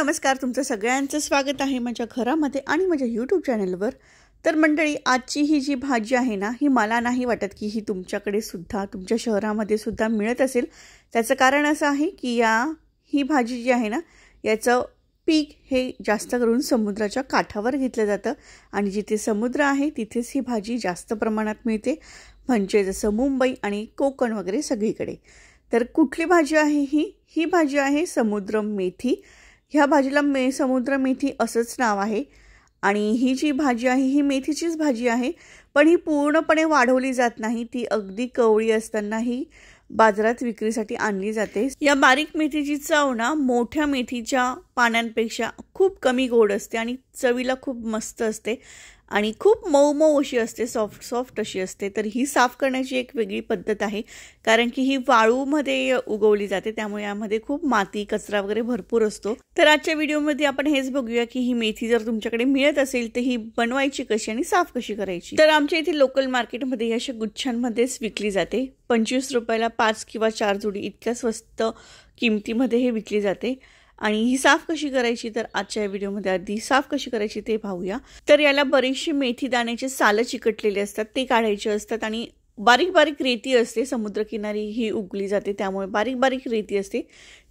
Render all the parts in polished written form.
नमस्कार, तुमचं सगळ्यांचं स्वागत आहे माझ्या घरामध्ये आणि माझ्या यूट्यूब चॅनलवर। तर मंडळी, आजची ही जी भाजी आहे ना, ही मला नाही वाटत की ही तुमच्याकडे सुद्धा तुमच्या शहरामध्ये सुद्धा मिळत असेल। त्याचं कारण असं आहे की ही भाजी जी आहे ना, याचं पीक हे जास्त करून समुद्राच्या काठावर घेतलं जातं आणि जिथे समुद्र आहे तिथेच ही भाजी जास्त प्रमाणात मिळते, म्हणजे जसं मुंबई आणि कोकण वगैरे सगळीकडे। तर कुठली भाजी आहे ही भाजी आहे समुद्र मेथी। ह्या भाजीला समुद्र मेथी असंच नाव आहे आणि ही जी भाजी आहे ही मेथीचीच भाजी आहे, पण ही पूर्णपणे वाढवली जात नाही। ती अगदी कवळी असताना ही बाजारात विक्रीसाठी आणली जाते। या बारीक मेथीची चव ना मोठ्या मेथीच्या पानांपेक्षा खूप कमी गोड असते आणि चवीला खूप मस्त असते आणि खूप मऊ मऊ अशी असते, सॉफ्ट सॉफ्ट अशी असते। तर ही साफ करण्याची एक वेगळी पद्धत आहे, कारण की ही वाळूमध्ये उगवली जाते, त्यामुळे यामध्ये खूप माती कचरा वगैरे भरपूर असतो। तर आजच्या व्हिडिओमध्ये आपण हेच बघूया की ही मेथी जर तुमच्याकडे मिळत असेल तर ही बनवायची कशी आणि साफ कशी करायची। तर आमच्या इथे लोकल मार्केटमध्ये अशा गुच्छांमध्येच विकली जाते। 25 रुपयाला 5 किंवा 4 जोडी इतक्या स्वस्त किमतीमध्ये हे विकली जाते। आणि ही साफ कशी करायची, तर आजच्या व्हिडिओमध्ये आधी साफ कशी करायची ते पाहूया। तर याला बरीचशी मेथी दाण्याचे साल चिकटलेले असतात, ते काढायचे असतात आणि बारीक बारीक रेती असते, समुद्रकिनारी ही उगली जाते त्यामुळे बारीक बारीक रेती असते,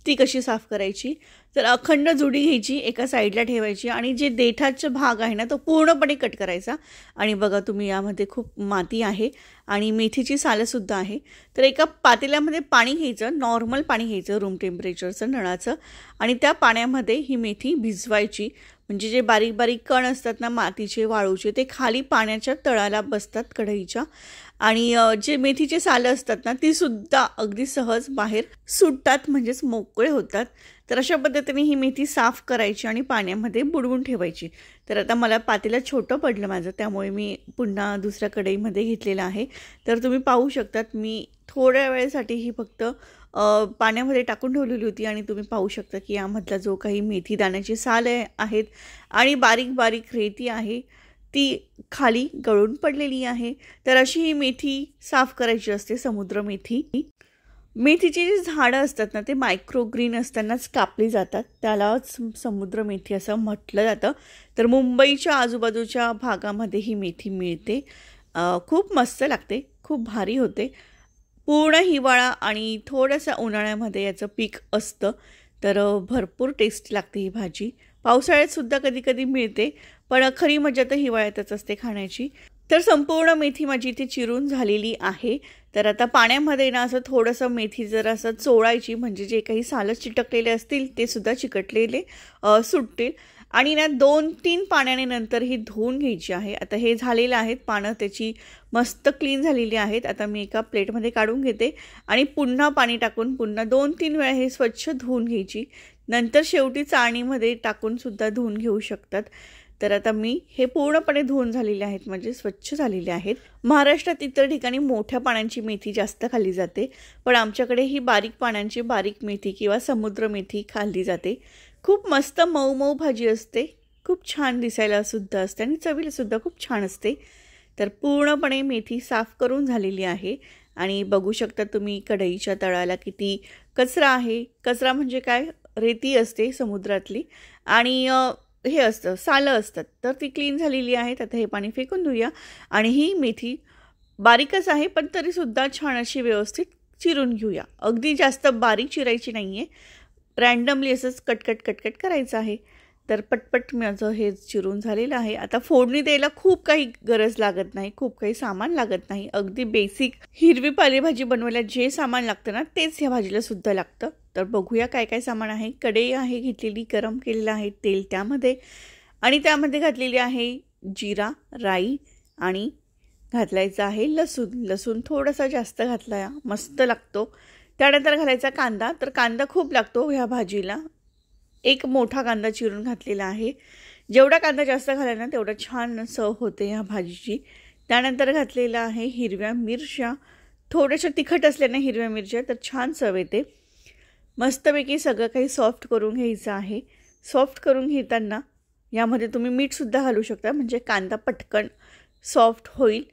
ती कशी साफ करायची। तर अखंड जुडी घ्यायची, एका साईडला ठेवायची आणि जे देठाचा भाग आहे ना तो पूर्णपणे कट करायचा। आणि बघा तुम्ही, यामध्ये खूप माती आहे आणि मेथीची सालं सुद्धा आहे। तर एका पातेल्यामध्ये पाणी घ्यायचं, नॉर्मल पाणी घ्यायचं रूम टेम्परेचरचं नळाचं, आणि त्या पाण्यामध्ये ही मेथी भिजवायची। म्हणजे जे बारीक बारीक कण असतात ना मातीचे वाळूचे, ते खाली पाण्याच्या तळाला बसतात कढईच्या, आणि जे मेथीचे सालं असतात ना ती सुद्धा अगदी सहज बाहेर सुटतात, म्हणजेच मोकळे होतात। तर अशा पद्धतीने ही मेथी साफ करायची आणि पाण्यामध्ये बुडवून ठेवायची। तर आता मला पातेलं छोटं पडलं माझं, त्यामुळे मी पुन्हा दुसऱ्या कढईमध्ये घेतलेलं आहे। तर तुम्ही पाहू शकतात, मी थोड्या वेळेसाठी ही फक्त पाण्यामध्ये टाकून ठेवलेली होती आणि तुम्ही पाहू शकता की यामधला जो काही मेथी दाण्याची साल आहेत आणि बारीक बारीक रेती आहे ती खाली गळून पडलेली आहे। तर अशी ही मेथी साफ करायची असते, समुद्र मेथी। मेथीची जी झाडं असतात ना ते मायक्रोग्रीन असतानाच कापली जातात, त्यालाच समुद्र मेथी असं म्हटलं जातं। तर मुंबईच्या आजूबाजूच्या भागामध्ये ही मेथी मिळते, खूप मस्त लागते, खूप भारी होते। पूर्ण हिवाळा आणि थोडंसं उन्हाळ्यामध्ये याचं पीक असतं, तर भरपूर टेस्ट लागते ही भाजी। पावसाळ्यात सुद्धा कधी कधी मिळते, पण खरी मजा तर हिवाळ्यातच असते खाण्याची। तर संपूर्ण मेथी माझी इथे चिरून झालेली आहे। तर आता पाण्यामध्ये ना असं थोडंसं मेथी जर असं चोळायची, म्हणजे जे काही सालं चिटकलेले असतील ते सुद्धा चिकटलेले सुटतील। आणि ना 2-3 पाण्याने नंतर ही धुवून घ्यायची आहे। आता हे झालेलं आहेत, पानं त्याची मस्त क्लीन झालेली आहेत। आता मी एका प्लेटमध्ये काढून घेते आणि पुन्हा पाणी टाकून पुन्हा 2-3 वेळा हे स्वच्छ धुवून घ्यायची। नंतर शेवटी चाळणीमध्ये टाकून सुद्धा धुवून घेऊ शकतात। तर आता मी हे पूर्णपणे धुवून झालेले आहेत, म्हणजे स्वच्छ झालेले आहेत। महाराष्ट्रात इतर ठिकाणी मोठ्या पानांची मेथी जास्त खाल्ली जाते, पण आमच्याकडे ही बारीक पानांची बारीक मेथी किंवा समुद्र मेथी खाल्ली जाते। खूप मस्त मऊ मऊ भाजी असते, खूप छान दिसायला सुद्धा असते आणि चवीला सुद्धा खूप छान असते। तर पूर्णपणे मेथी साफ करून झालेली आहे आणि बघू शकता तुम्ही कढईच्या तळाला किती कचरा आहे। कचरा म्हणजे काय, रेती असते समुद्रातली आणि हे असतं, सालं असतात, तर ती क्लीन झालेली आहेत। आता हे पाणी फेकून देऊया आणि ही मेथी बारीकच आहे, पण तरीसुद्धा छान अशी व्यवस्थित चिरून घेऊया। अगदी जास्त बारीक चिरायची नाही आहे, रँडमली असंच कटकट कटकट करायचं आहे। तर पटपट माझं हे चिरून झालेलं आहे। आता फोडणी द्यायला खूप काही गरज लागत नाही, खूप काही सामान लागत नाही, अगदी बेसिक हिरवी पालेभाजी बनवायला जे सामान लागतं ना तेच ह्या भाजीला सुद्धा लागतं। तर बघूया काय काय सामान आहे। कढई आहे घेतलेली, गरम केलेलं आहे तेल त्यामध्ये, आणि त्यामध्ये घातलेली आहे जिरा, राई आणि घातलायचा आहे लसूण। लसूण थोडासा जास्त घातला मस्त लागतो। त्यानंतर घालायचा कांदा, तर कांदा खूप लागतो ह्या भाजीला, एक मोठा कांदा चिरून घातलेला आहे। जेवढा कांदा जास्त घाला ना तेवढा छान चव होते ह्या भाजीची। त्यानंतर घातलेला आहे हिरव्या मिरच्या, थोड्याशा तिखट असल्याने हिरव्या मिरच्या तर छान चव येते। मस्तपैकी सगळं काही सॉफ्ट करून घ्यायचं आहे। सॉफ्ट करून घेताना यामध्ये तुम्ही मीठसुद्धा घालू शकता, म्हणजे कांदा पटकन सॉफ्ट होईल।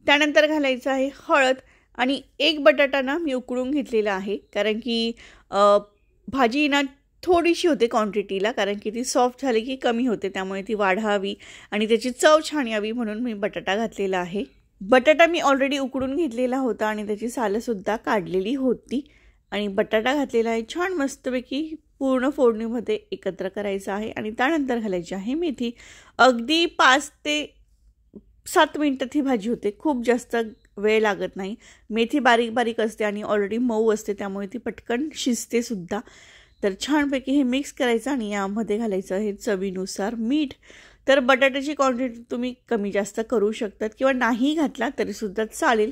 त्यानंतर घालायचं आहे हळद, आणि एक बटाटा ना मी उकळून घेतलेला आहे, कारण की भाजी ना थोडीशी होते क्वांटिटीला, कारण की ती सॉफ्ट झाली की कमी होते, त्यामुळे ती वाढावी आणि त्याची चव छान यावी म्हणून मी बटाटा घातलेला आहे. बटाटा मी ऑलरेडी उकडून घेतलेला होता आणि त्याची सालंसुद्धा काढलेली होती आणि बटाटा घातलेला आहे. छान मस्तपैकी पूर्ण फोडणीमध्ये एकत्र करायचं आहे आणि त्यानंतर घालायची आहे मेथी. अगदी 5 ते 7 मिनिटात ही भाजी होते, खूप जास्त वेळ लागत नाही. मेथी बारीक बारीक असते आणि ऑलरेडी मऊ असते, त्यामुळे ती पटकन शिजते सुद्धा. तर छानपैकी हे मिक्स करायचं आणि यामध्ये घालायचं आहे चवीनुसार मीठ. तर बटाट्याची क्वांटिटी तुम्ही कमी जास्त करू शकतात किंवा नाही घातला तरीसुद्धा चालेल.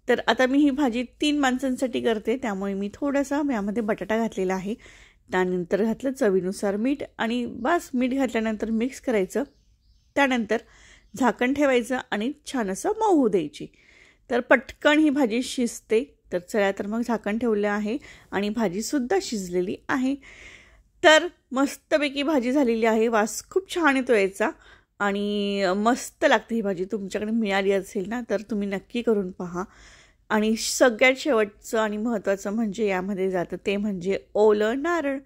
तर आता मी ही भाजी 3 माणसांसाठी करते, त्यामुळे मी थोडासा यामध्ये बटाटा घातलेला आहे. त्यानंतर घातलं चवीनुसार मीठ आणि बस मीठ घातल्यानंतर मिक्स करायचं. त्यानंतर झाकण ठेवायचं आणि छान असं मऊ होऊ द्यायची. तर पटकन ही भाजी शिजते. तर चला तर मग झाकण ठेवलं आहे आणि भाजीसुद्धा शिजलेली आहे. तर मस्तपैकी भाजी झालेली आहे. वास खूप छान येतो याचा आणि मस्त लागते ही भाजी. तुमच्याकडे मिळाली असेल ना तर तुम्ही नक्की करून पहा. आणि सगळ्यात शेवटचं आणि महत्त्वाचं म्हणजे यामध्ये जातं ते म्हणजे ओलं नारळ.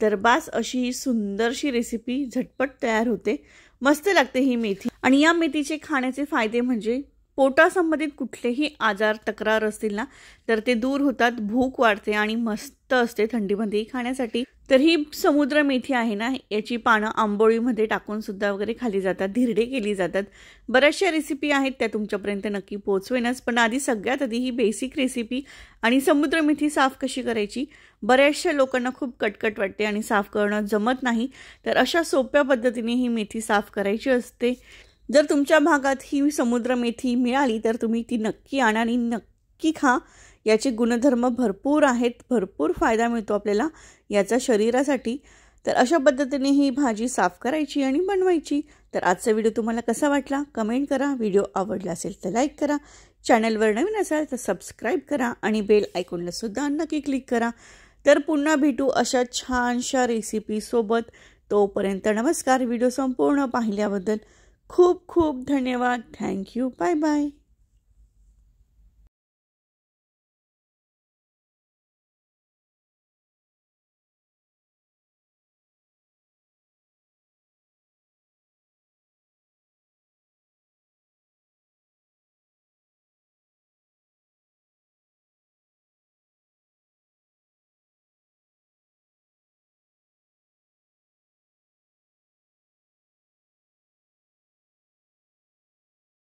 तर बास अशी ही सुंदरशी रेसिपी झटपट तयार होते. मस्त लागते ही मेथी. आणि या मेथीचे खाण्याचे फायदे म्हणजे पोटासंबंधित कुठलेही आजार तक्रार असतील ना तर ते दूर होतात, भूक वाढते आणि मस्त असते थंडीमध्ये खाण्यासाठी. तर ही समुद्र मेथी आहे ना, याची पानं आंबोळीमध्ये टाकून सुद्धा वगैरे खाली जातात, धिरडे केली जातात. बऱ्याचशा रेसिपी आहेत त्या तुमच्यापर्यंत नक्की पोहोचवेनच, पण आधी सगळ्यात आधी ही बेसिक रेसिपी आणि समुद्र मेथी साफ कशी करायची. बऱ्याचशा लोकांना खूप कटकट वाटते आणि साफ करणं जमत नाही, तर अशा सोप्या पद्धतीने ही मेथी साफ करायची असते. जर तुमच्या भागात ही समुद्र मेथी मिळाली तर तुम्ही ती नक्की आणा आणि नक्की खा. याचे गुणधर्म भरपूर आहेत, भरपूर फायदा मिळतो आपल्याला याचा शरीरासाठी. तर अशा पद्धतीने ही भाजी साफ करायची आणि बनवायची. तर आजचा व्हिडिओ तुम्हाला कसा वाटला कमेंट करा. व्हिडिओ आवडला असेल तर लाईक करा. चॅनलवर नवीन असाल तर सबस्क्राईब करा आणि बेल आयकॉनला सुद्धा नक्की क्लिक करा. तर पुन्हा भेटू अशा छानशा रेसिपीसोबत. तोपर्यंत नमस्कार. व्हिडिओ संपूर्ण पाहिल्याबद्दल खूप खूप धन्यवाद. थँक्यू. Bye bye.